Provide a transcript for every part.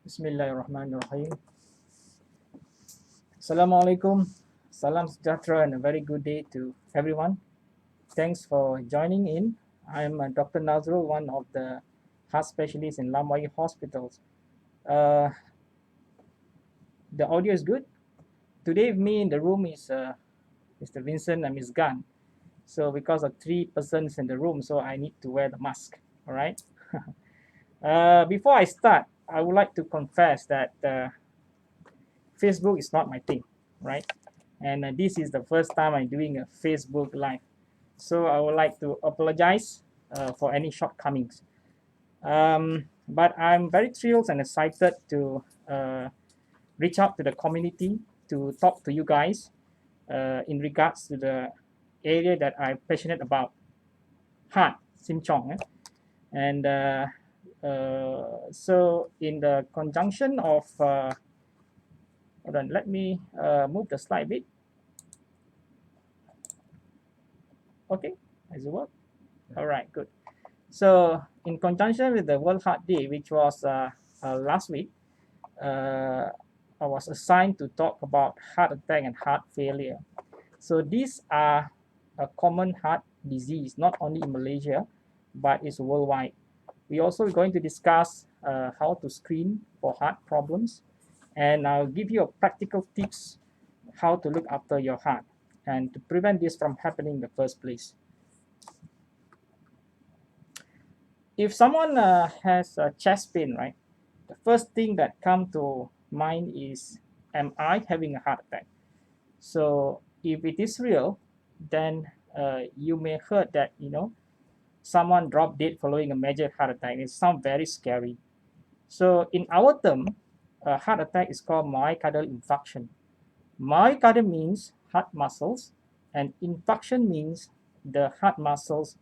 Bismillahirrahmanirrahim. Assalamualaikum. Salam sejahtera and a very good day to everyone. Thanks for joining in. I'm Dr. Nazrul, one of the heart specialists in Lamwai hospitals. The audio is good. Today with me in the room is Mr. Vincent and Ms. Gunn. So because of 3 persons in the room, so I need to wear the mask. All right. Before I start, I would like to confess that Facebook is not my thing, right? And this is the first time I'm doing a Facebook Live. So I would like to apologize for any shortcomings. But I'm very thrilled and excited to reach out to the community to talk to you guys in regards to the area that I'm passionate about, heart, Simchong. And so in the conjunction of, hold on, let me move the slide a bit. Okay, does it work? All right, good. So in conjunction with the World Heart Day, which was last week, I was assigned to talk about heart attack and heart failure. So these are a common heart disease, not only in Malaysia, but it's worldwide. We're also going to discuss how to screen for heart problems, and I'll give you a practical tips how to look after your heart and to prevent this from happening in the first place. If someone has a chest pain, right, the first thing that comes to mind is, am I having a heart attack? So if it is real, then you may heard that, someone dropped dead following a major heart attack. It sounds very scary. So in our term, a heart attack is called myocardial infarction. Myocardial means heart muscles, and infarction means the heart muscles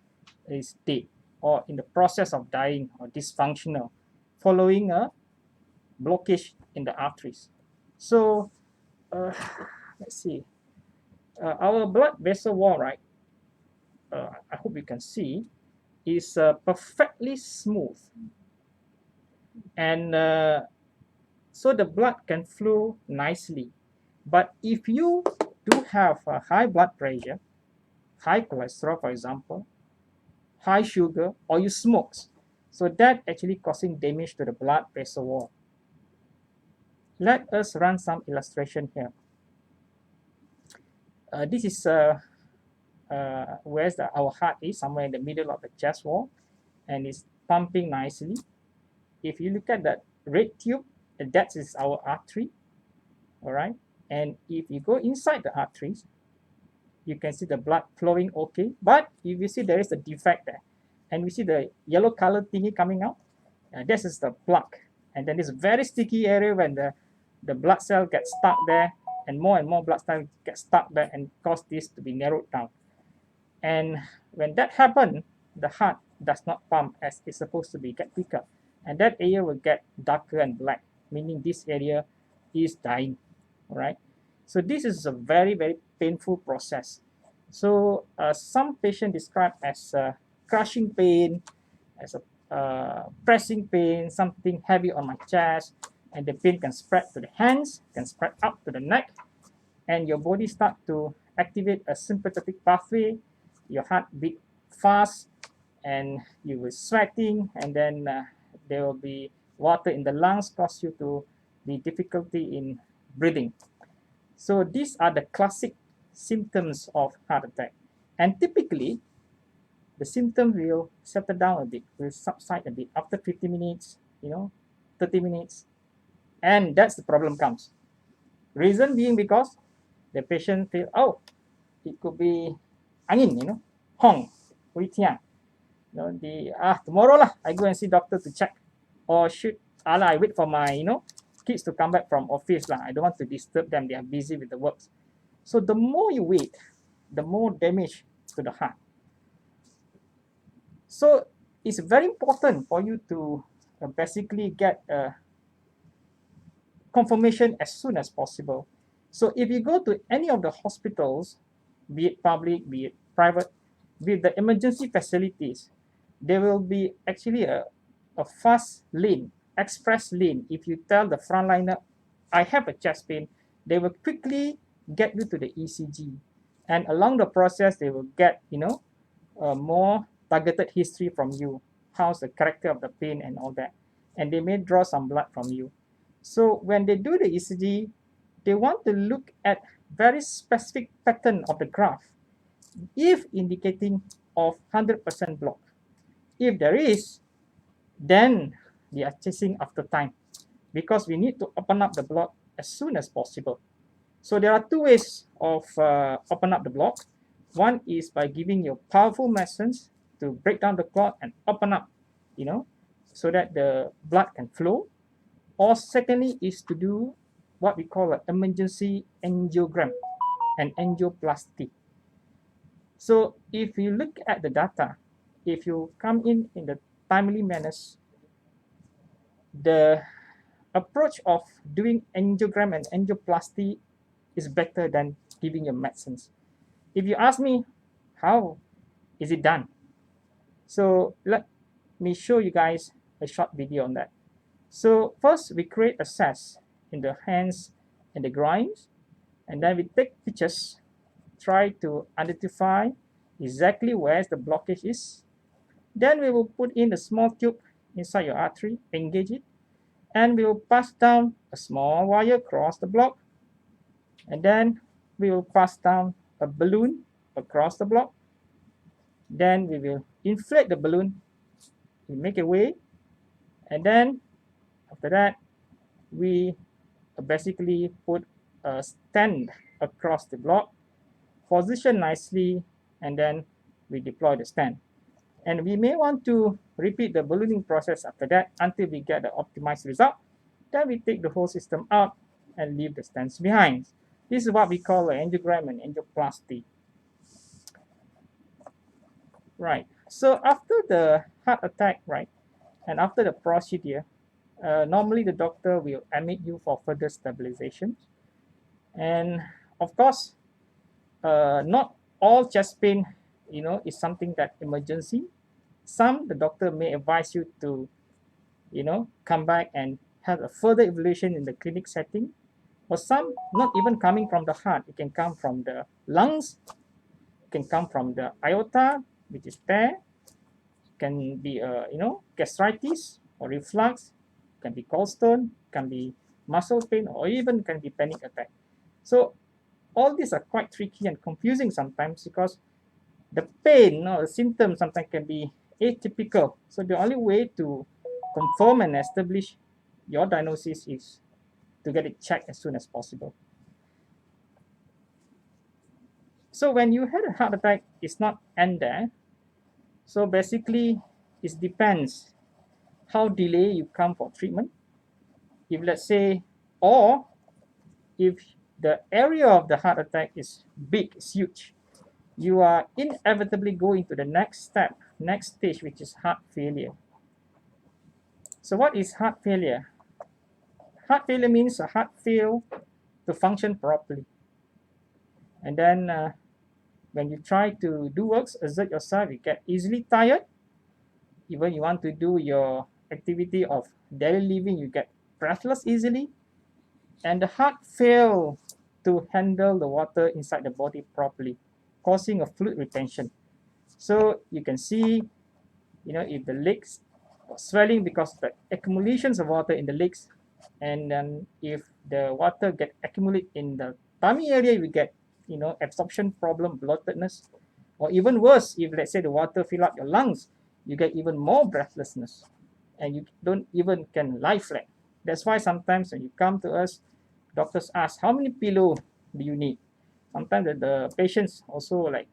is dead or in the process of dying or dysfunctional following a blockage in the arteries. So let's see. Our blood vessel wall, right? I hope you can see, is perfectly smooth, and so the blood can flow nicely. But if you do have a high blood pressure, high cholesterol, for example, high sugar, or you smoke, so that actually causing damage to the blood vessel wall. Let us run some illustration here. This is where our heart is, somewhere in the middle of the chest wall, and it's pumping nicely. If you look at that red tube, that is our artery, all right? And if you go inside the arteries, you can see the blood flowing okay. But if you see there is a defect there, and we see the yellow color thingy coming out, this is the plaque. And then this very sticky area when the blood cell gets stuck there, and more blood cells get stuck there and cause this to be narrowed down. And when that happens, the heart does not pump as it's supposed to be, get weaker. And that area will get darker and black, meaning this area is dying, all right? So this is a very, very painful process. So some patients describe as crushing pain, as a pressing pain, something heavy on my chest, and the pain can spread to the hands, can spread up to the neck, and your body start to activate a sympathetic pathway. Your heart beat fast, and you will sweating, and then there will be water in the lungs, cause you to be difficulty in breathing. So these are the classic symptoms of heart attack, and typically the symptom will settle down a bit, will subside a bit after 50 minutes, 30 minutes, and that's the problem comes. Reason being because the patient feel, oh, it could be angin, hong, huitian. Tomorrow lah, I go and see doctor to check, or should I wait for my kids to come back from office lah. I don't want to disturb them; they are busy with the works. So the more you wait, the more damage to the heart. So it's very important for you to basically get a confirmation as soon as possible. So if you go to any of the hospitals, be it public, be it private, with the emergency facilities, there will be actually a fast lane express lane. If you tell the frontliner, I have a chest pain, they will quickly get you to the ECG, and along the process they will get more targeted history from you, how's the character of the pain and all that, and they may draw some blood from you. So when they do the ECG, they want to look at very specific pattern of the graph, if indicating of 100% block. If there is, then we are chasing after time, because we need to open up the block as soon as possible. So there are two ways of open up the block. One is by giving you powerful medicines to break down the clot and open up, so that the blood can flow. Or secondly is to do what we call an emergency angiogram and angioplasty. So if you look at the data, if you come in the timely manners, the approach of doing angiogram and angioplasty is better than giving your medicines. If you ask me, how is it done? So let me show you guys a short video on that. So first we create a SAS in the hands and the groins, and then we take pictures, try to identify exactly where the blockage is. Then we will put in a small tube inside your artery, engage it, and we will pass down a small wire across the block, and then we will pass down a balloon across the block. Then we will inflate the balloon, we make a way, and then after that we basically put a stand across the block, position nicely, and then we deploy the stand. And we may want to repeat the ballooning process after that until we get the optimized result. Then we take the whole system out and leave the stands behind. This is what we call an angiogram and angioplasty. Right. So after the heart attack, right, and after the procedure, normally the doctor will admit you for further stabilization. And of course, not all chest pain, is something that emergency. Some, the doctor may advise you to, come back and have a further evaluation in the clinic setting. Or some, not even coming from the heart, it can come from the lungs, it can come from the aorta, which is there, it can be, gastritis or reflux, it can be gallstone, it can be muscle pain, or even can be panic attack. So all these are quite tricky and confusing sometimes, because the pain or the symptoms sometimes can be atypical. So the only way to confirm and establish your diagnosis is to get it checked as soon as possible. So when you had a heart attack, it's not end there. So basically, it depends how delay you come for treatment. If let's say, or if the area of the heart attack is big, it's huge, you are inevitably going to the next step, next stage, which is heart failure. So what is heart failure? Heart failure means a heart fail to function properly. And then when you try to do works, exert yourself, you get easily tired. Even you want to do your activity of daily living, you get breathless easily. And the heart fail to handle the water inside the body properly, causing a fluid retention. So you can see, if the legs are swelling because of the accumulations of water in the legs, and then if the water get accumulated in the tummy area, we get, absorption problem, bloatedness, or even worse, if let's say the water fill up your lungs, you get even more breathlessness, and you don't even can lie flat. That's why sometimes when you come to us, doctors ask, how many pillow do you need? Sometimes the patients also like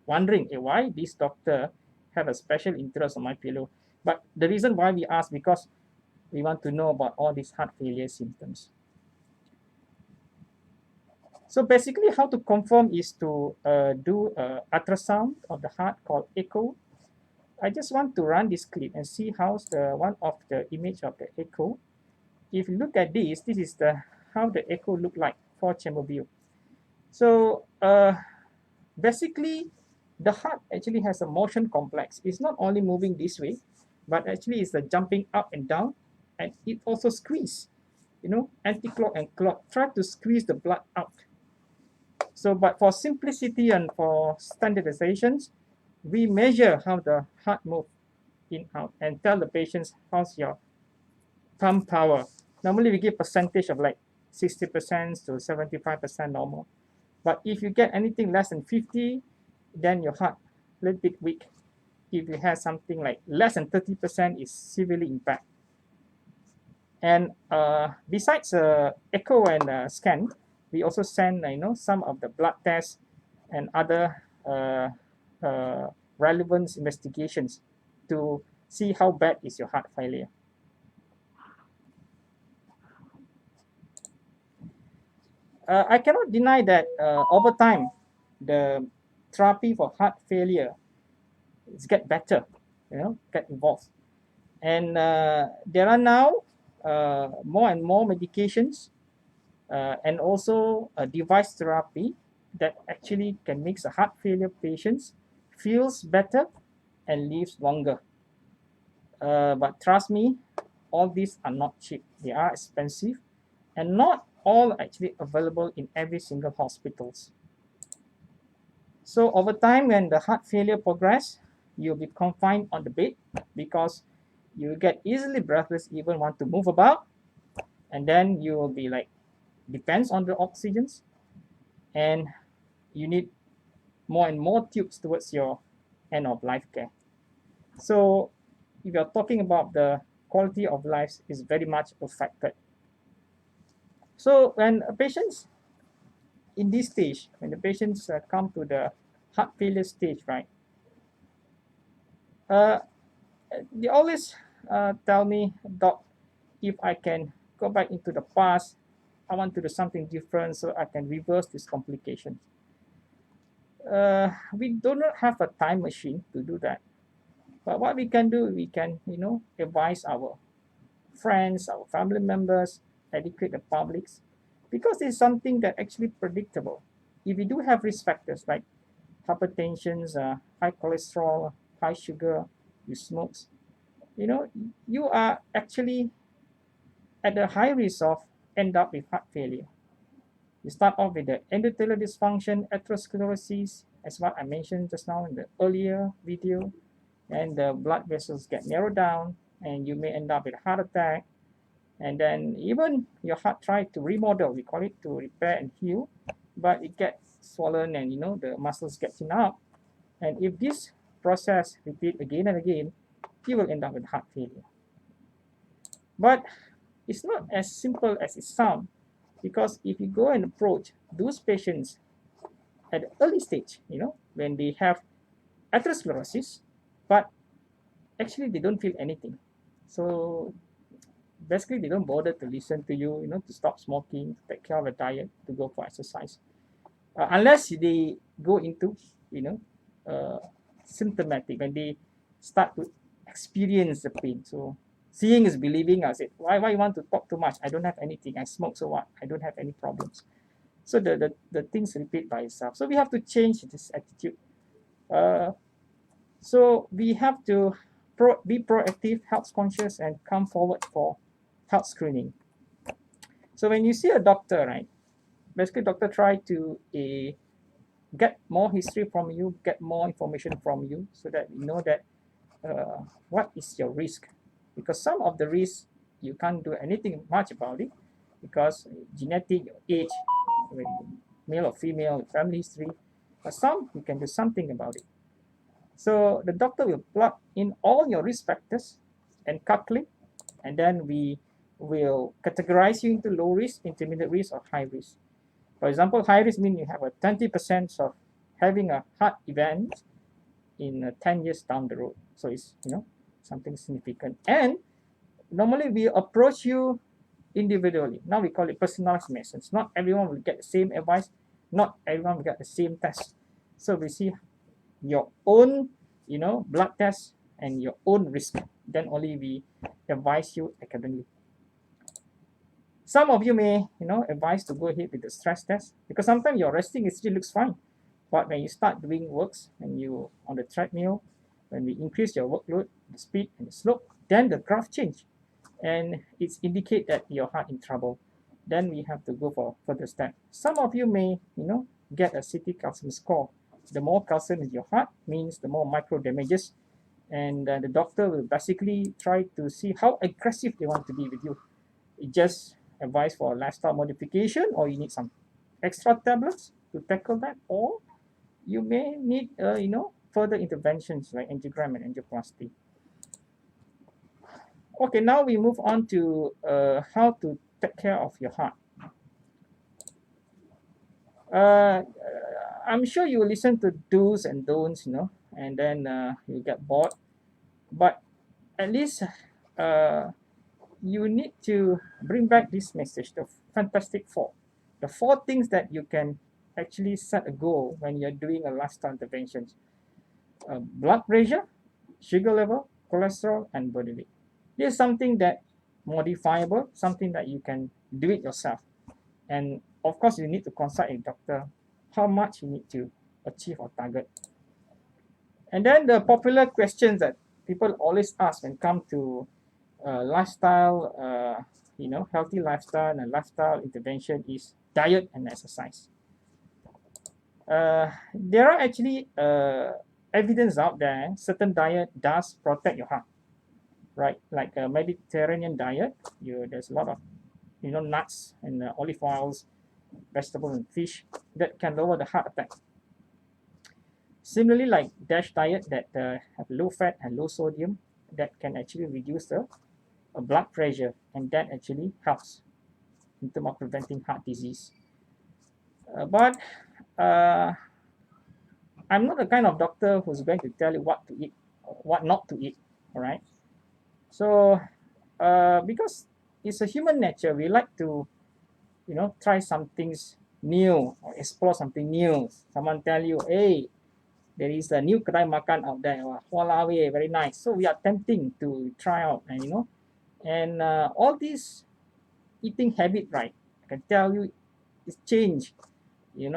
wondering, why this doctor have a special interest on my pillow? But the reason why we ask, because we want to know about all these heart failure symptoms. So basically, how to confirm is to do an ultrasound of the heart called echo. I just want to run this clip and see how's the one of the image of the echo. If you look at this is how the echo look like for chamber view. So basically, the heart actually has a motion complex. It's not only moving this way, but actually it's the jumping up and down. and it also squeeze, anti-clot and clot, try to squeeze the blood out. So, but for simplicity and for standardizations, we measure how the heart moves in out and tell the patients how's your pump power. Normally we give percentage of like 60% to 75% normal. But if you get anything less than 50, then your heart a little bit weak. If you have something like less than 30%, is severely impaired. And besides echo and scan, we also send some of the blood tests and other relevant investigations to see how bad is your heart failure. I cannot deny that over time, the therapy for heart failure is get better, get involved. And there are now more and more medications and also a device therapy that actually can make the heart failure patients feels better and lives longer. But trust me, all these are not cheap. They are expensive, and not all actually available in every single hospitals. So over time, when the heart failure progress, you'll be confined on the bed because you get easily breathless, even want to move about, and then you will be like depends on the oxygens, and you need more and more tubes towards your end of life care. So if you're talking about the quality of life is very much affected. So when patients in this stage, when the patients come to the heart failure stage, right? They always tell me, Doc, if I can go back into the past, I want to do something different so I can reverse this complication. We do not have a time machine to do that. But what we can do, we can, advise our friends, our family members, educate the publics, because it's something that actually predictable. If you do have risk factors like hypertension, high cholesterol, high sugar, you smoke, you are actually at a high risk of end up with heart failure. You start off with the endothelial dysfunction, atherosclerosis, as what I mentioned just now in the earlier video, and the blood vessels get narrowed down, and you may end up with a heart attack, and then even your heart try to remodel, we call it, to repair and heal, but it gets swollen and the muscles get thin out, and if this process repeat again and again, you will end up with heart failure. But it's not as simple as it sounds, because if you go and approach those patients at the early stage, when they have atherosclerosis, but actually they don't feel anything. So basically they don't bother to listen to you, to stop smoking, to take care of a diet, to go for exercise. Unless they go into, symptomatic, when they start to experience the pain. So seeing is believing. I said, why you want to talk too much? I don't have anything. I smoke, so what? I don't have any problems. So the things repeat by itself. So we have to change this attitude. So we have to be proactive, health conscious, and come forward for health screening. So when you see a doctor, right, basically doctor try to get more history from you, get more information from you, so that you know that what is your risk. Because some of the risks you can't do anything much about it, because genetic, your age, male or female, family history, but some you can do something about it. So the doctor will plug in all your risk factors and calculate, and then we will categorize you into low risk, intermediate risk, or high risk. For example, high risk means you have a 20% of having a heart event in 10 years down the road. So it's something significant. And normally we approach you individually. Now we call it personalized medicine. Not everyone will get the same advice. Not everyone will get the same test. So we see your own, blood test and your own risk. Then only we advise you accordingly. Some of you may, advise to go ahead with the stress test, because sometimes your resting still looks fine. But when you start doing works and you on the treadmill, when we increase your workload, the speed and the slope, then the graph change. and it's indicate that your heart in trouble, then we have to go for further step. Some of you may, get a CT calcium score. The more calcium in your heart means the more micro damages, and the doctor will basically try to see how aggressive they want to be with you. It just advice for a lifestyle modification, or you need some extra tablets to tackle that, or you may need further interventions like angiogram and angioplasty. Okay, now we move on to how to take care of your heart. I'm sure you will listen to do's and don'ts, and then you get bored. But at least you need to bring back this message, the fantastic four. The four things that you can actually set a goal when you're doing a lifestyle intervention. Blood pressure, sugar level, cholesterol, and body weight. This is something that modifiable, something that you can do it yourself. And of course, you need to consult a doctor how much you need to achieve or target. And then the popular questions that people always ask when it comes to lifestyle, healthy lifestyle and lifestyle intervention is diet and exercise. There are actually evidence out there certain diet does protect your heart, right? Like a Mediterranean diet, there's a lot of nuts and olive oils, vegetables and fish that can lower the heart attack. Similarly, like DASH diet that have low fat and low sodium, that can actually reduce the blood pressure, and that actually helps in terms of preventing heart disease. But I'm not the kind of doctor who's going to tell you what to eat or what not to eat, all right? So because it's a human nature, we like to try some things new or explore something new. Someone tell you, hey, there is a new kedai makan out there, Huawei, very nice. So we are tempting to try out, and all these eating habit, right? I can tell you, it's changed, in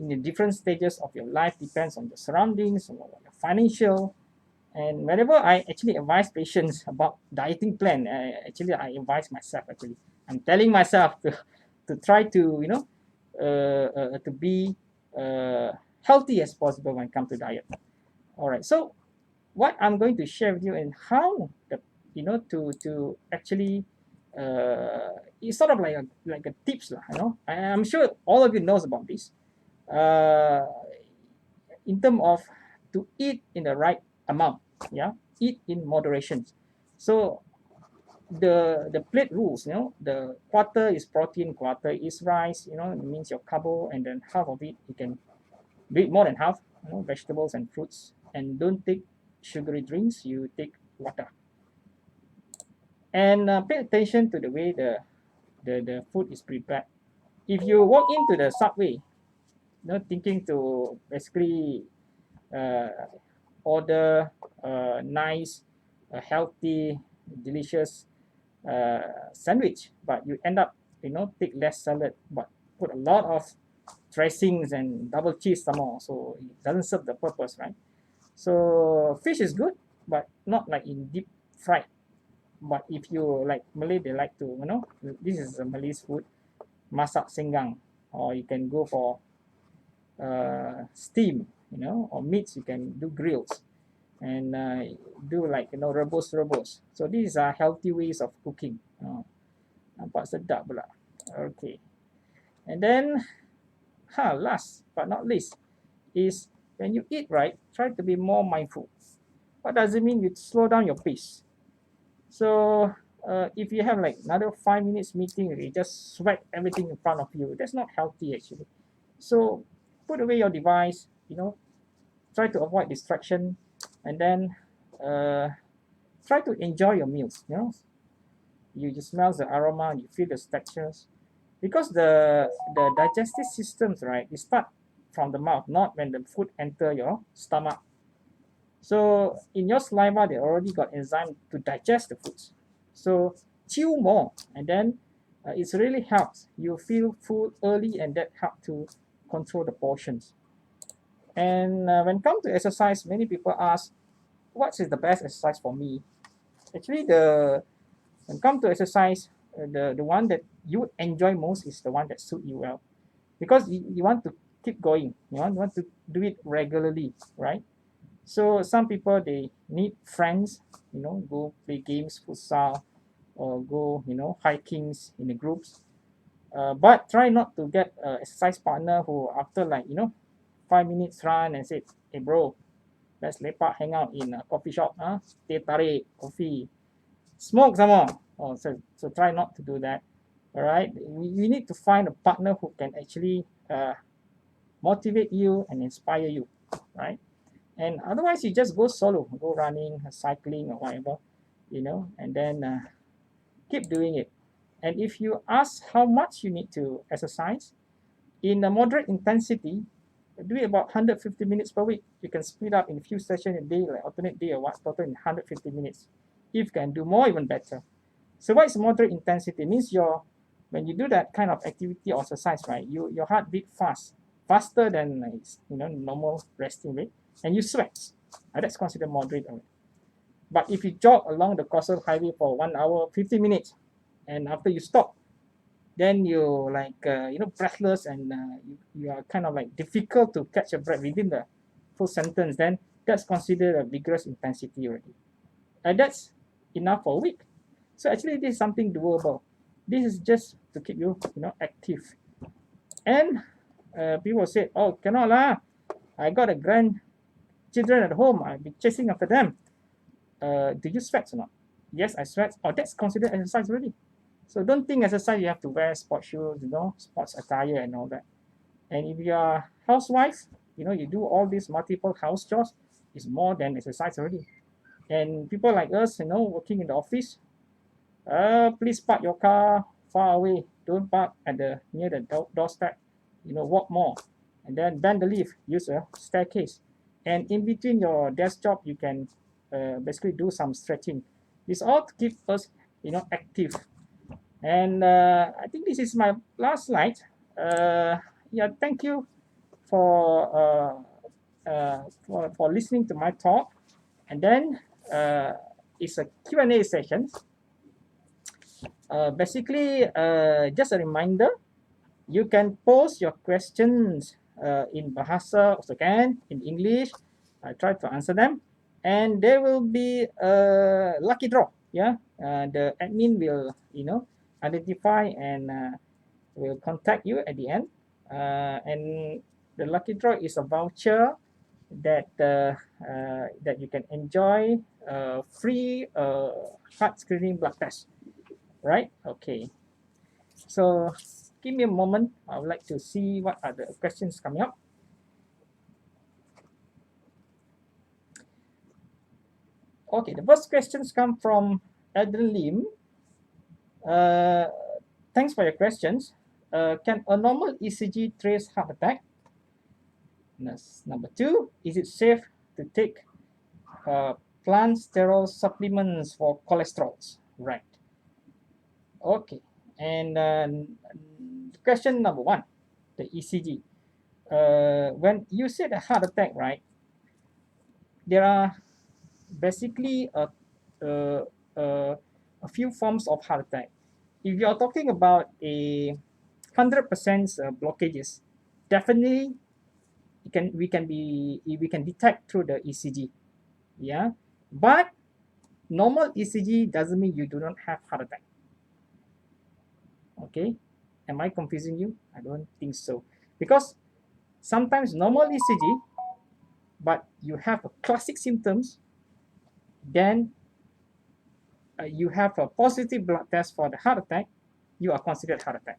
the different stages of your life, depends on the surroundings, on your financial. And whenever I actually advise patients about dieting plan, actually I advise myself. Actually, I'm telling myself to try to to be healthy as possible when it comes to diet. All right. So what I'm going to share with you and how the to actually it's sort of like a tips, I'm sure all of you knows about this. In terms of to eat in the right amount, eat in moderation. So the plate rules, the quarter is protein, quarter is rice, it means your carbo, and then half of it you can do it more than half, vegetables and fruits, and don't take sugary drinks, you take water. And pay attention to the way the food is prepared. If you walk into the subway, thinking to basically order a nice, healthy, delicious sandwich, but you end up, take less salad, but put a lot of dressings and double cheese some more, so it doesn't serve the purpose, right? So fish is good, but not like in deep fried. But if you like Malay, they like to, this is a Malay's food, masak senggang, or you can go for steam, or meats, you can do grills and do like rebus. So these are healthy ways of cooking. Nampak sedap pula. Okay, and then last but not least is when you eat, right, try to be more mindful. What does it mean? You slow down your pace. So if you have like another 5 minutes meeting, you just sweat everything in front of you. That's not healthy actually. So put away your device, try to avoid distraction, and then try to enjoy your meals. You just smell the aroma, you feel the textures, because the digestive systems, right, it start from the mouth, not when the food enter your stomach. So in your saliva, they already got enzyme to digest the foods. So chew more, and then it really helps. You feel full early, and that help to control the portions. And when it comes to exercise, many people ask, what is the best exercise for me? Actually, the When it comes to exercise, the one that you enjoy most is the one that suit you well, because you want to keep going. You want to do it regularly, right? So some people, they need friends, go play games, futsal, or go, hikings in the groups. But try not to get an exercise partner who after 5 minutes run and say, hey bro, let's lepak, hang out in a coffee shop, teh tarik, coffee, smoke some more. So try not to do that. All right, we need to find a partner who can actually motivate you and inspire you, right? And otherwise, you just go solo, go running, cycling, or whatever, and then keep doing it. And if you ask how much you need to exercise, in a moderate intensity, do it about 150 minutes per week. You can split up in a few sessions a day, like alternate day or what, total in 150 minutes. If you can do more, even better. So what is moderate intensity? It means when you do that kind of activity or exercise, right, your heart beat faster than normal resting rate, and you sweat. That's considered moderate. But if you jog along the coastal highway for 1 hour, 50 minutes, and after you stop, then you're like breathless, and you are kind of like difficult to catch a breath within the full sentence, then that's considered a vigorous intensity already. And that's enough for a week. So actually, this is something doable. This is just to keep you active. And people say, oh, cannot lah, I got a grandchildren at home, I'll be chasing after them. Do you sweat or not? Yes, I sweat. Oh, that's considered exercise already. So don't think exercise you have to wear sports shoes, sports attire and all that. And if you are housewife, you do all these multiple house chores, it's more than exercise already. And people like us, working in the office, please park your car far away. Don't park near the doorstep. Walk more, and then bend the lift. Use a staircase, and in between your desk job, you can basically do some stretching. It's all to keep us, active. And I think this is my last slide. Yeah, thank you for listening to my talk. And then it's a Q&A session. Basically, just a reminder, you can post your questions in Bahasa, also can, in English. I try to answer them. And there will be a lucky draw. Yeah, the admin will, identify and will contact you at the end. And the lucky draw is a voucher that you can enjoy free heart screening blood test. Right? Okay. So give me a moment. I would like to see what are the questions coming up. Okay, the first questions come from Adrian Lim. Thanks for your questions. Can a normal ECG trace heart attack? Number 2, is it safe to take plant steroid supplements for cholesterol? Right. Okay. And question number 1, the ECG. When you said a heart attack, right, there are basically a few forms of heart attack. If you are talking about a 100% blockages, definitely we can detect through the ECG. Yeah, but normal ECG doesn't mean you do not have heart attack. Okay, am I confusing you? I don't think so, because sometimes normal ECG, but you have a classic symptoms, then you have a positive blood test for the heart attack, you are considered heart attack.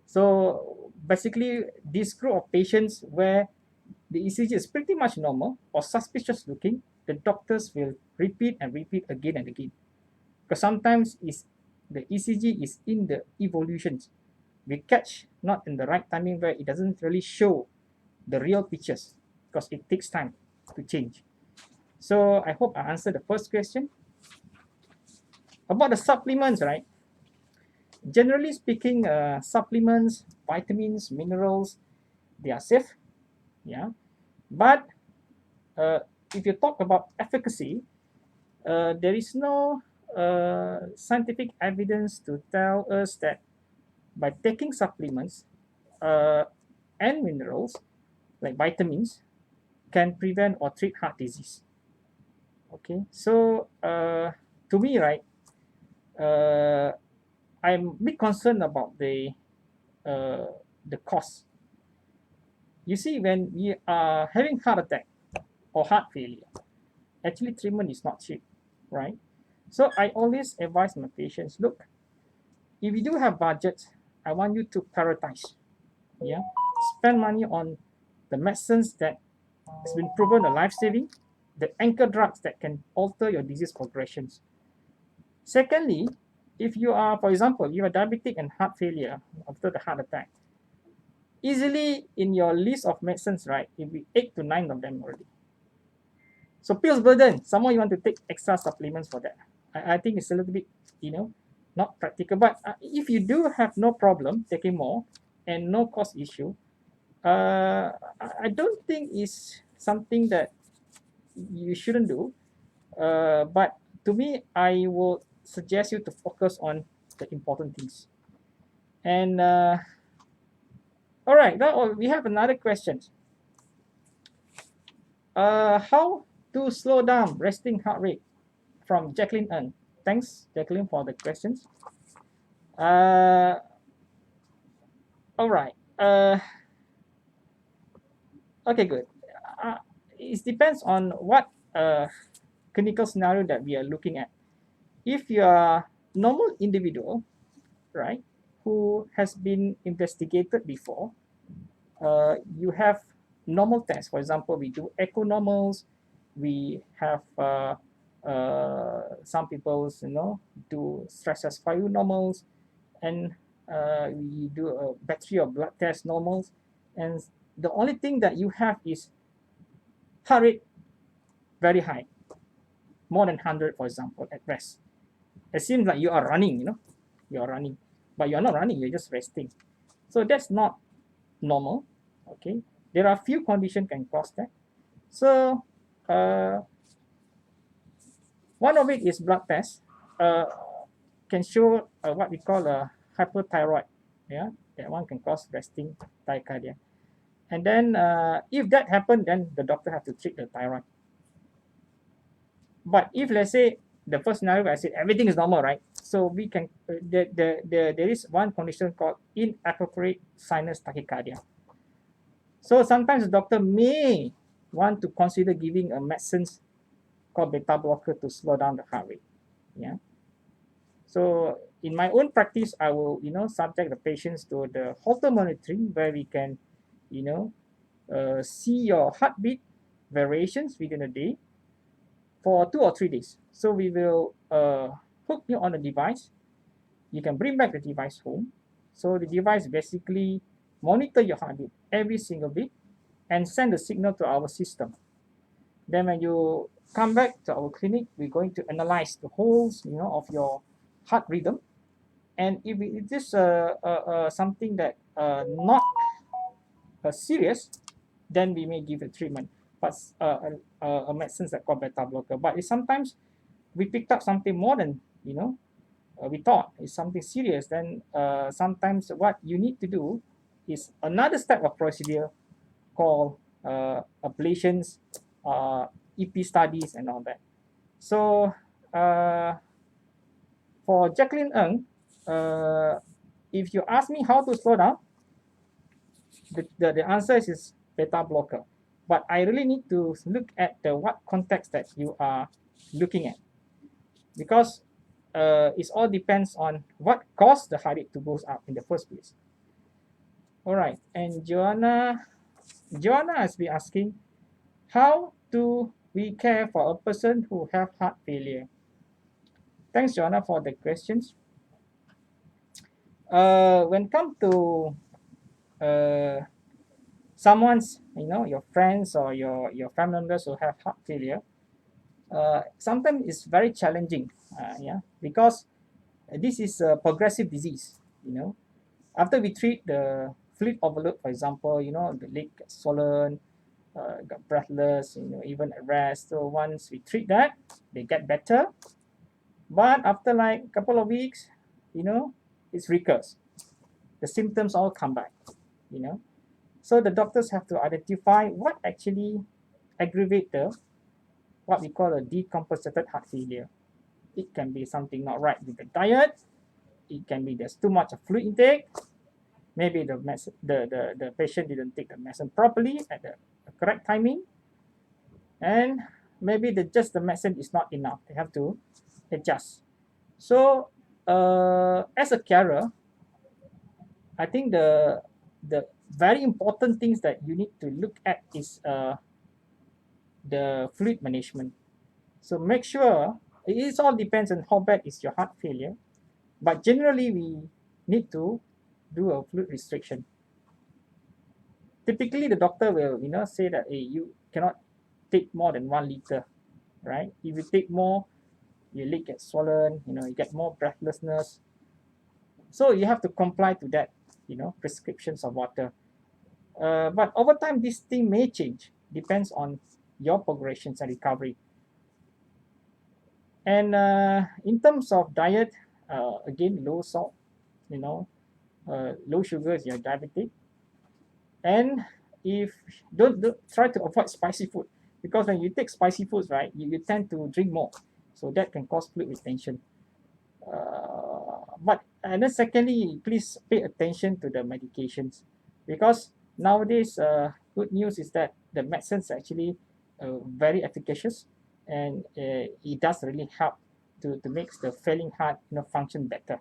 So basically, this group of patients where the ECG is pretty much normal or suspicious looking, the doctors will repeat and repeat again and again. Because sometimes the ECG is in the evolutions. We catch not in the right timing where it doesn't really show the real pictures, because it takes time to change. So I hope I answered the first question. About the supplements, right? Generally speaking, supplements, vitamins, minerals, they are safe. Yeah. But if you talk about efficacy, there is no scientific evidence to tell us that by taking supplements and minerals like vitamins can prevent or treat heart disease. Okay, so to me, right, I'm a bit concerned about the cost. You see, when we are having heart attack or heart failure, actually treatment is not cheap, right? So I always advise my patients, look, if you do have budget, I want you to prioritize, yeah, spend money on the medicines that has been proven a life-saving, the anchor drugs that can alter your disease progressions. Secondly, if you are, for example, you are diabetic and heart failure after the heart attack, easily in your list of medicines, right, it will be 8 to 9 of them already. So pills burden, someone you want to take extra supplements for that. I think it's a little bit, not practical. But if you do have no problem taking more and no cost issue, I don't think it's something that you shouldn't do. But to me, I will suggest you to focus on the important things. And all right, now we have another question. How to slow down resting heart rate from Jacqueline Ng. Thanks, Jacqueline, for the questions. All right. Okay, good. It depends on what clinical scenario that we are looking at. If you are normal individual, right, who has been investigated before, you have normal tests. For example, we do echo normals. We have some people, do stress test five normals, and we do a battery of blood test normals. And the only thing that you have is heart rate very high, more than 100, for example, at rest. It seems like you are running, you are running, but you're not running, you're just resting. So that's not normal. Okay, there are few conditions can cause that. So one of it is blood test can show what we call a hyperthyroid. Yeah, that one can cause resting tachycardia. And then if that happened, then the doctor have to treat the thyroid. But if let's say the first scenario I said everything is normal, right? So we can there is one condition called inappropriate sinus tachycardia. So sometimes the doctor may want to consider giving a medicine called beta blocker to slow down the heart rate. Yeah. So in my own practice, I will subject the patients to the Holter monitoring, where we can see your heartbeat variations within a day for 2 or 3 days. So we will hook you on a device. You can bring back the device home. So the device basically monitor your heartbeat every single beat and send the signal to our system. Then when you come back to our clinic, we're going to analyze the whole of your heart rhythm. And if it is something that not serious, then we may give a treatment, but a medicine that called beta blocker. But if sometimes we picked up something more than we thought is something serious, then sometimes what you need to do is another step of procedure called ablations, EP studies, and all that. So for Jacqueline Ng, if you ask me how to slow down, the answer is beta blocker. But I really need to look at what context that you are looking at, because it all depends on what caused the heart rate to go up in the first place. All right, and Joanna has been asking, how do we care for a person who have heart failure? Thanks, Joanna, for the questions. When it comes to someone's, your friends or your family members who have heart failure, sometimes it's very challenging, because this is a progressive disease. After we treat the fluid overload, for example, the leg gets swollen, got breathless, even at rest. So once we treat that, they get better. But after like a couple of weeks, it recurs. The symptoms all come back, you know. So the doctors have to identify what actually aggravate what we call a decompensated heart failure. It can be something not right with the diet. It can be there's too much of fluid intake. Maybe the patient didn't take the medicine properly at the correct timing, and maybe the medicine is not enough. They have to adjust. So as a carer, I think the very important things that you need to look at is the fluid management. So make sure it all depends on how bad is your heart failure, but generally we need to do a fluid restriction. Typically, the doctor will say that, hey, you cannot take more than 1 liter, right? If you take more, your leg gets swollen, you get more breathlessness. So you have to comply to that, prescriptions of water. But over time, this thing may change. Depends on your progressions and recovery. And in terms of diet, again, low salt, low sugar if you're diabetic. And if don't try to avoid spicy food, because when you take spicy foods, right, you tend to drink more, so that can cause fluid retention. But and then secondly, please pay attention to the medications, because nowadays good news is that the medicines are actually very efficacious, and it does really help to make the failing heart function better.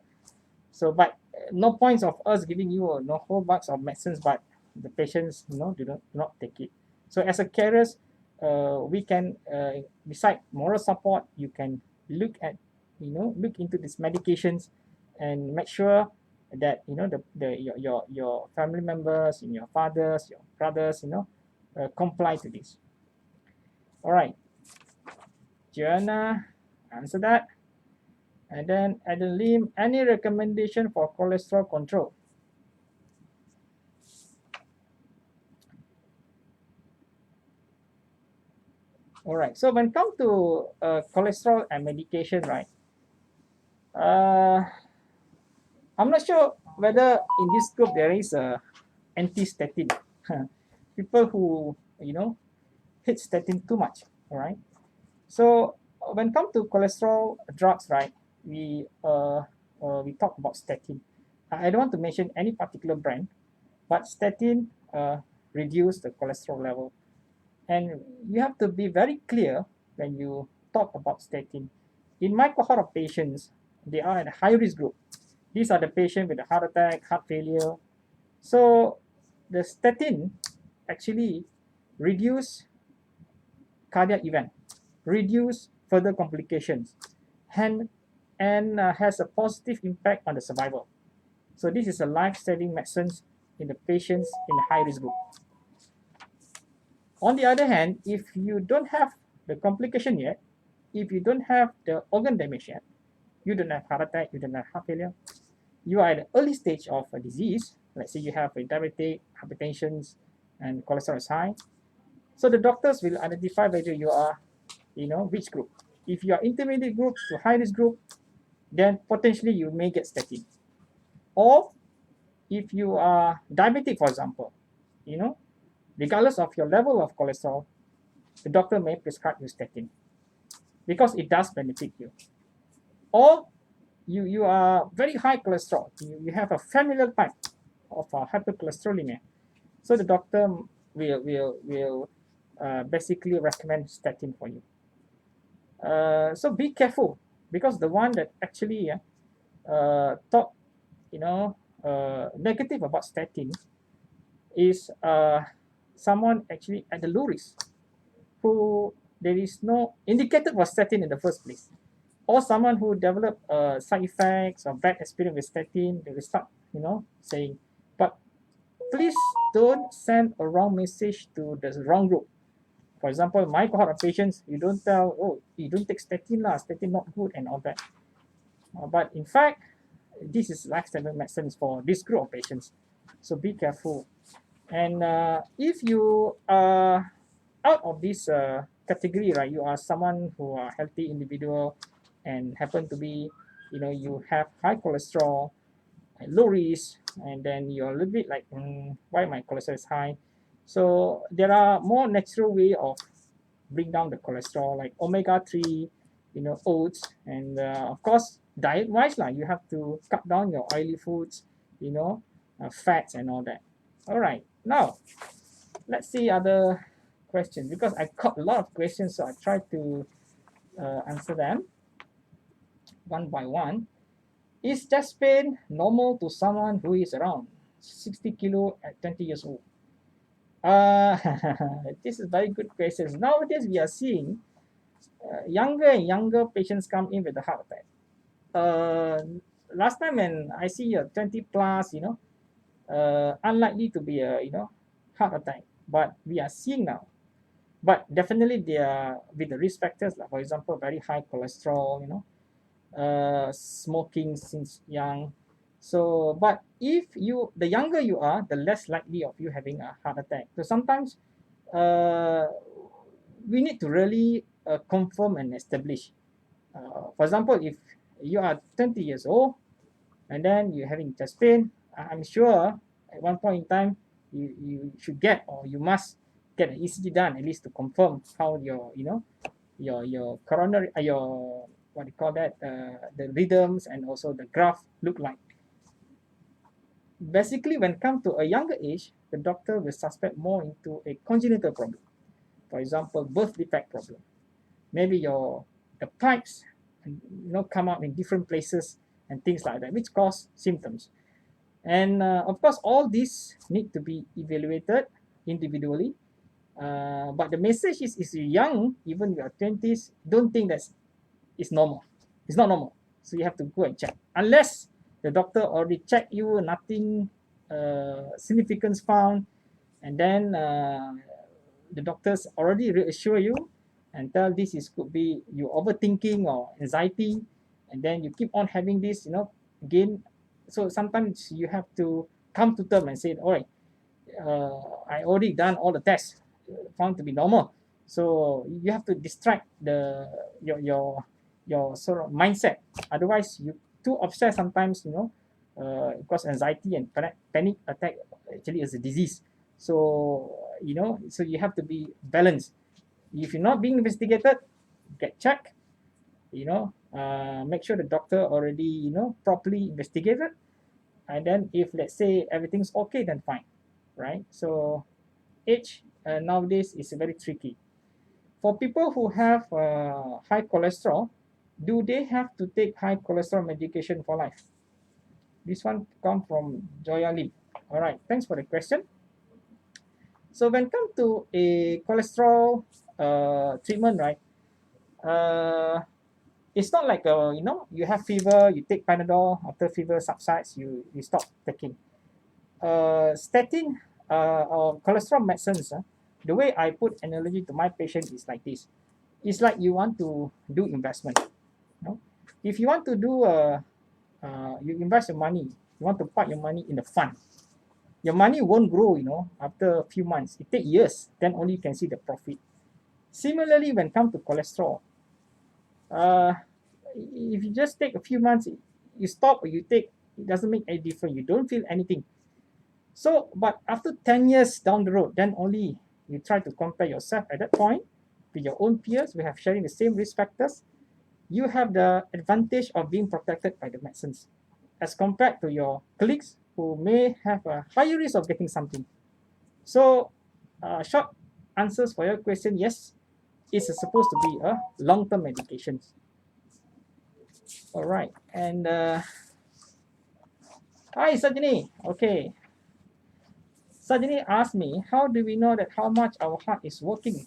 So but no points of us giving you no whole box of medicines, but the patients do not take it. So as a carers, we can beside moral support, you can look at look into these medications and make sure that your family members and your fathers, your brothers, comply to this. All right, Joanna, answer that. And then Adeline, any recommendation for cholesterol control? All right. So when it comes to cholesterol and medication, right? I'm not sure whether in this group there is a anti-statin. People who hit statin too much. All right. So when it comes to cholesterol drugs, right? We talk about statin. I don't want to mention any particular brand, but statin reduce the cholesterol level. And you have to be very clear when you talk about statin. In my cohort of patients, they are at a high risk group. These are the patients with a heart attack, heart failure. So the statin actually reduce cardiac event, reduce further complications, and has a positive impact on the survival. So this is a life-saving medicine in the patients in the high risk group. On the other hand, if you don't have the complication yet, if you don't have the organ damage yet, you don't have heart attack, you don't have heart failure, you are at the early stage of a disease, let's say you have a diabetic, hypertension, and cholesterol is high, so the doctors will identify whether you are, which group. If you are intermediate group to high risk group, then potentially you may get statin. Or if you are diabetic, for example, regardless of your level of cholesterol, the doctor may prescribe you statin because it does benefit you. Or you are very high cholesterol, you have a familial type of hypercholesterolemia, so the doctor will basically recommend statin for you. So be careful, because the one that actually talk negative about statin is someone actually at the low risk, who there is no indicated for statin in the first place, or someone who develop side effects or bad experience with statin. They will start saying, but please don't send a wrong message to the wrong group. For example, my cohort of patients, you don't tell, oh, you don't take statin lah, statin not good and all that. But in fact, this is life-saving medicines for this group of patients. So be careful. And if you are out of this category, right, you are someone who are healthy individual, and happen to be, you have high cholesterol, low risk, and then you're a little bit like, why my cholesterol is high? So there are more natural way of bring down the cholesterol, like omega-3, oats, and of course diet wise lah, you have to cut down your oily foods, fats and all that. All right, now let's see other questions, because I got a lot of questions, so I try to answer them one by one. Is chest pain normal to someone who is around 60 kilo at 20 years old? This is very good question. Nowadays, we are seeing younger and younger patients come in with a heart attack. Last time when I see a 20 plus, unlikely to be a heart attack, but we are seeing now. But definitely they are with the risk factors, like for example, very high cholesterol, smoking since young. So, but if the younger you are, the less likely of you having a heart attack. So sometimes we need to really confirm and establish. For example, if you are 20 years old and then you're having chest pain, I'm sure at one point in time you should get, or you must get an ECG done at least to confirm how your coronary, your what do you call that, the rhythms and also the graph look like. Basically, when it comes to a younger age, the doctor will suspect more into a congenital problem. For example, birth defect problem. Maybe the pipes come out in different places and things like that, which cause symptoms. And of course, all these need to be evaluated individually. But the message is, you're young, even in your 20s, don't think that it's normal. It's not normal. So you have to go and check. Unless the doctor already checked you, nothing significance found, and then the doctors already reassure you and tell this could be you overthinking or anxiety, and then you keep on having this, again. So sometimes you have to come to terms and say, all right, I already done all the tests, found to be normal. So you have to distract your sort of mindset. Otherwise, you too obsessed sometimes, cause anxiety and panic attack actually is a disease. So so you have to be balanced. If you're not being investigated, get checked. Make sure the doctor already properly investigated, and then if let's say everything's okay, then fine, right? So age nowadays is very tricky. For people who have high cholesterol, do they have to take high cholesterol medication for life? This one comes from Joya Lim. All right, thanks for the question. So when it comes to a cholesterol treatment, right? It's not like you have fever, you take Panadol. After fever subsides, you stop taking. Statin or cholesterol medicines. The way I put analogy to my patient is like this. It's like you want to do investment. If you want to do you invest your money, you want to park your money in the fund. Your money won't grow, after a few months. It takes years, then only you can see the profit. Similarly, when it comes to cholesterol, if you just take a few months, you stop or you take, it doesn't make any difference. You don't feel anything. So, but after 10 years down the road, then only you try to compare yourself at that point with your own peers. We have sharing the same risk factors. You have the advantage of being protected by the medicines as compared to your colleagues who may have a higher risk of getting something. So, short answers for your question, yes, it's supposed to be a long-term medication. All right, and hi Sajini. Okay, Sajini asked me, how do we know that how much our heart is working?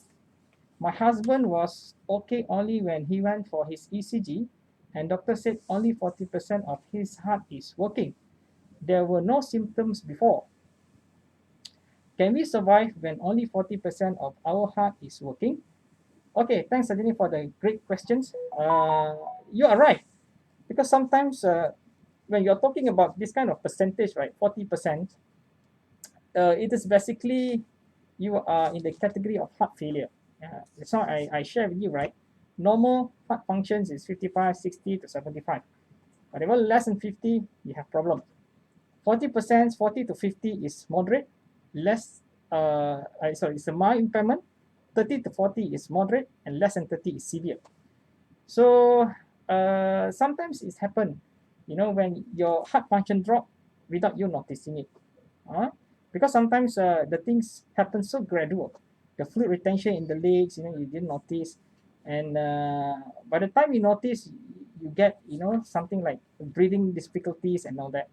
My husband was okay only when he went for his ECG, and doctor said only 40% of his heart is working. There were no symptoms before. Can we survive when only 40% of our heart is working? Okay, thanks Sajini for the great questions. You are right, because sometimes when you're talking about this kind of percentage, right, 40%, it is basically you are in the category of heart failure. That's why I share with you, right? Normal heart functions is 55, 60 to 75. Whatever less than 50, you have problem. 40%, 40 to 50 is moderate. Less, it's a mild impairment. 30 to 40 is moderate, and less than 30 is severe. So sometimes it's happen, when your heart function drop without you noticing it. Because sometimes the things happen so gradual. The fluid retention in the legs, you didn't notice, and by the time you notice, you get something like breathing difficulties and all that.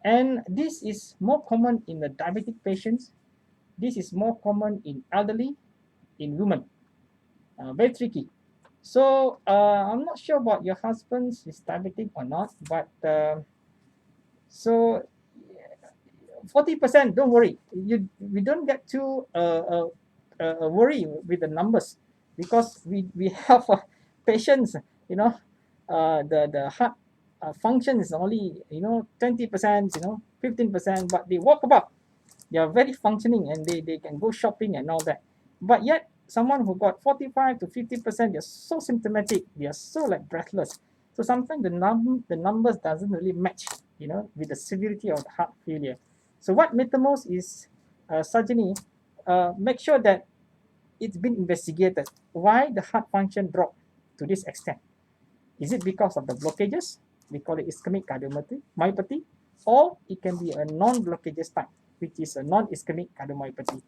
And this is more common in the diabetic patients. This is more common in elderly, in women. Very tricky. So I'm not sure about your husband's is diabetic or not, but so 40%, don't worry. We don't get too worry with the numbers, because we have patients, the heart function is only 20%, 15%, but they walk about. They are very functioning, and they can go shopping and all that. But yet someone who got 45 to 50%, they're so symptomatic, they are so like breathless. So sometimes the numbers doesn't really match, with the severity of the heart failure. So what matters most is surgery. Make sure that it's been investigated. Why the heart function dropped to this extent? Is it because of the blockages? We call it ischemic cardiomyopathy, or it can be a non-blockages type, which is a non-ischemic cardiomyopathy.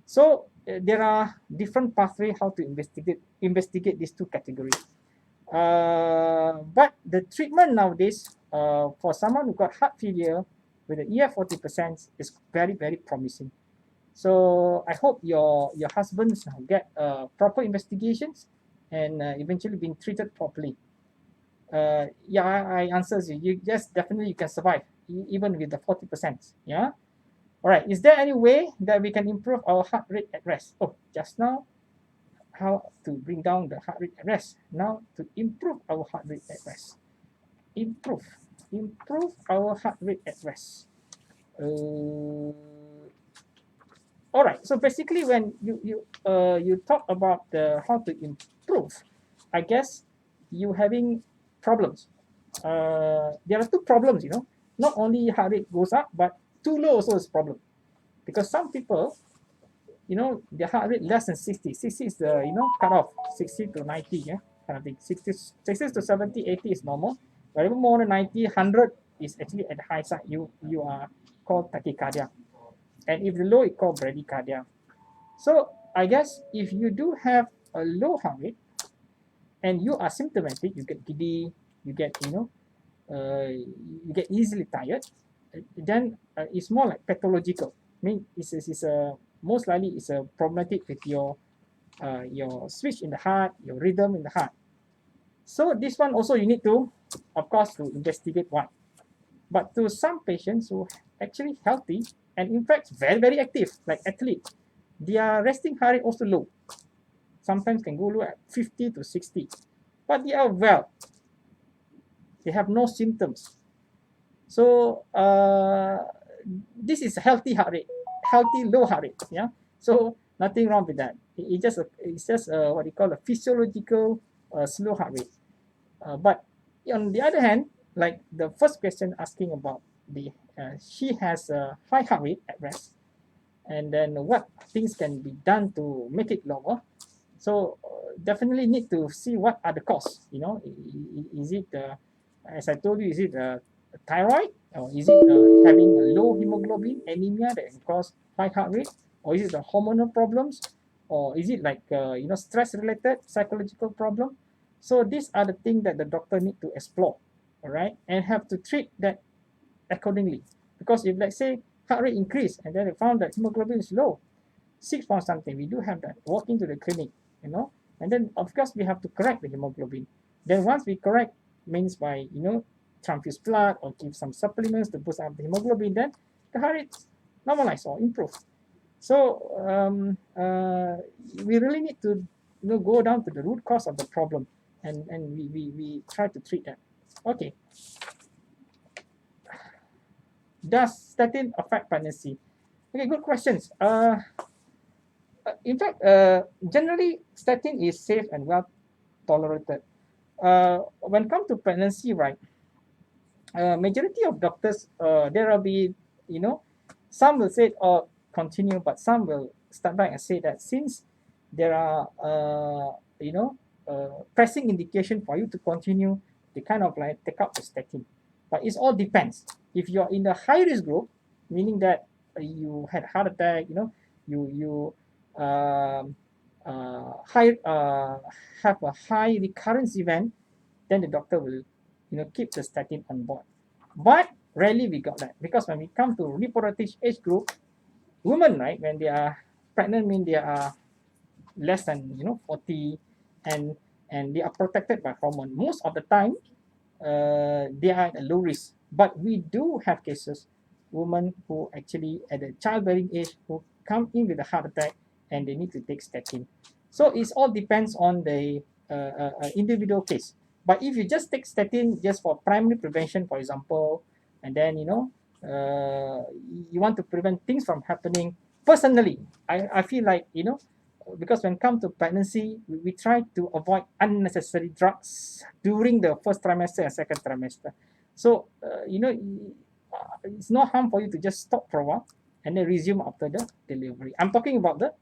So there are different pathways how to investigate these two categories. But the treatment nowadays for someone who got heart failure with an EF 40% is very, very promising. So I hope your husbands get proper investigations and eventually being treated properly. Yeah, I answers you. Yes, definitely you can survive even with the 40%. Yeah. All right. Is there any way that we can improve our heart rate at rest? Oh, just now, how to bring down the heart rate at rest? Now to improve our heart rate at rest. Improve our heart rate at rest. All right. So basically, when you talk about how to improve, I guess you having problems. There are two problems. Not only heart rate goes up, but too low also is a problem, because some people, their heart rate less than 60. 60 is the cutoff. 60 to 90, yeah, kind of thing. 60 to 70, 80 is normal. Whatever more than 90, 100 is actually at the high side. You are called tachycardia, and if the low, it's called bradycardia. So I guess if you do have a low heart rate and you are symptomatic, you get giddy, you get you get easily tired, then it's more like pathological. I mean, it's most likely it's a problematic with your switch in the heart, your rhythm in the heart. So this one also you need to, of course, to investigate why. But to some patients who actually healthy and in fact very, very active, like athletes, their resting heart rate also low. Sometimes can go low at 50 to 60, but they are well. They have no symptoms. So this is healthy heart rate, healthy low heart rate. Yeah. So nothing wrong with that. It's just what you call a physiological slow heart rate. But on the other hand, like the first question asking about she has a high heart rate at rest, and then what things can be done to make it lower. So definitely need to see what are the causes. Is it as I told you, is it thyroid, or is it having a low hemoglobin, anemia that can cause high heart rate, or is it the hormonal problems, or is it like stress related psychological problem? So these are the things that the doctor need to explore, all right, and have to treat that accordingly. Because if let's say heart rate increase and then they found that hemoglobin is low, 6 point something, we do have that. Walk into the clinic, and then of course we have to correct the hemoglobin. Then once we correct, means by transfuse blood or give some supplements to boost up the hemoglobin, then the heart rate normalize or improve. So we really need to go down to the root cause of the problem, and we try to treat that. Okay. Does statin affect pregnancy? Okay, good questions. In fact, generally statin is safe and well tolerated. When it comes to pregnancy, right? Majority of doctors, there will be, you know, some will say, oh, continue, but some will start back and say that since there are, pressing indication for you to continue, they kind of like take up the statin. But it all depends. If you're in the high risk group, meaning that you had heart attack, you high have a high recurrence event, then the doctor will, keep the statin on board. But rarely we got that, because when we come to reproductive age group, women, right, when they are pregnant, mean they are less than 40, and they are protected by hormone. Most of the time, they are at a low risk. But we do have cases, women who actually at the childbearing age who come in with a heart attack and they need to take statin. So it all depends on the individual case. But if you just take statin just for primary prevention, for example, and then you want to prevent things from happening. Personally, I feel like because when it comes to pregnancy, we try to avoid unnecessary drugs during the first trimester and second trimester. So it's no harm for you to just stop for a while and then resume after the delivery. I'm talking about the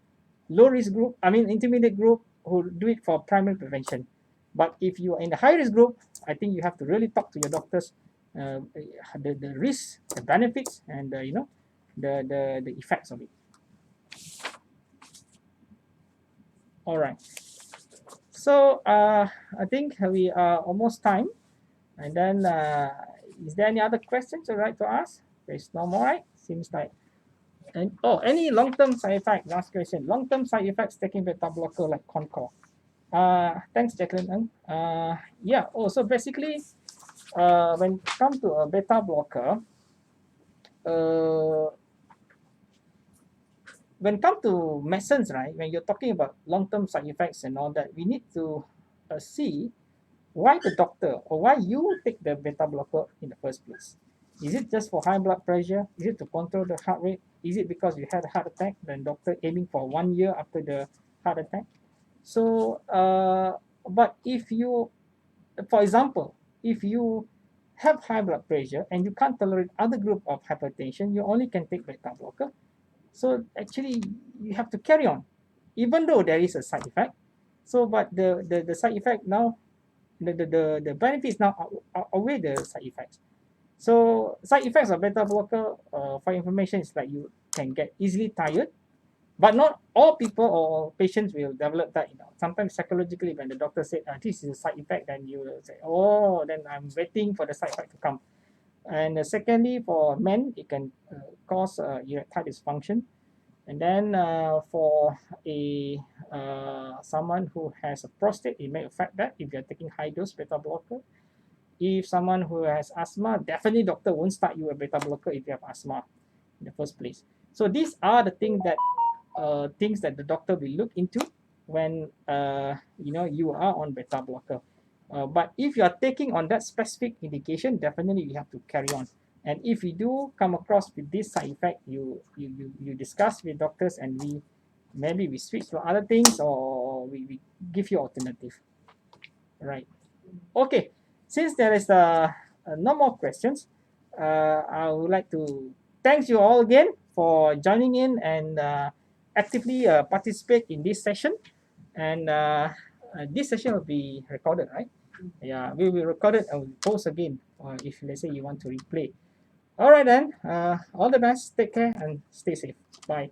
low risk group, intermediate group, who do it for primary prevention. But if you are in the high risk group, I think you have to really talk to your doctors, the risks, the benefits, and the effects of it. All right. So I think we are almost time. And then is there any other questions you'd like to ask? There's no more, right? Seems like. And any long-term side effect? Last question. Long-term side effects taking beta blocker like Concor. Thanks, Jacqueline. Yeah. So basically, when it comes to a beta blocker, when it comes to medicines, right? When you're talking about long-term side effects and all that, we need to see why the doctor or why you take the beta blocker in the first place. Is it just for high blood pressure? Is it to control the heart rate? Is it because you had a heart attack, then doctor aiming for 1 year after the heart attack? So, but if you, for example, if you have high blood pressure and you can't tolerate other group of hypertension, you only can take beta blocker. So actually, you have to carry on, even though there is a side effect. So, but the side effect now, the benefits now outweigh the side effects. So side effects of beta blocker, for information, is like you can get easily tired, but not all people or patients will develop that. Sometimes psychologically, when the doctor said this is a side effect, then you will say, oh, then I'm waiting for the side effect to come. And secondly, for men, it can cause erectile dysfunction. And then for a someone who has a prostate, it may affect that if you're taking high dose beta blocker. If someone who has asthma, definitely doctor won't start you a beta blocker if you have asthma in the first place. So these are the things that the doctor will look into when you are on beta blocker. But if you are taking on that specific indication, definitely you have to carry on. And if you do come across with this side effect, you discuss with doctors, and maybe we switch to other things, or we give you alternative. Right. Okay. Since there is no more questions, I would like to thank you all again for joining in and actively participate in this session. And this session will be recorded, right? Yeah, we will record it and we'll post again, if let's say you want to replay. All right then. All the best. Take care and stay safe. Bye.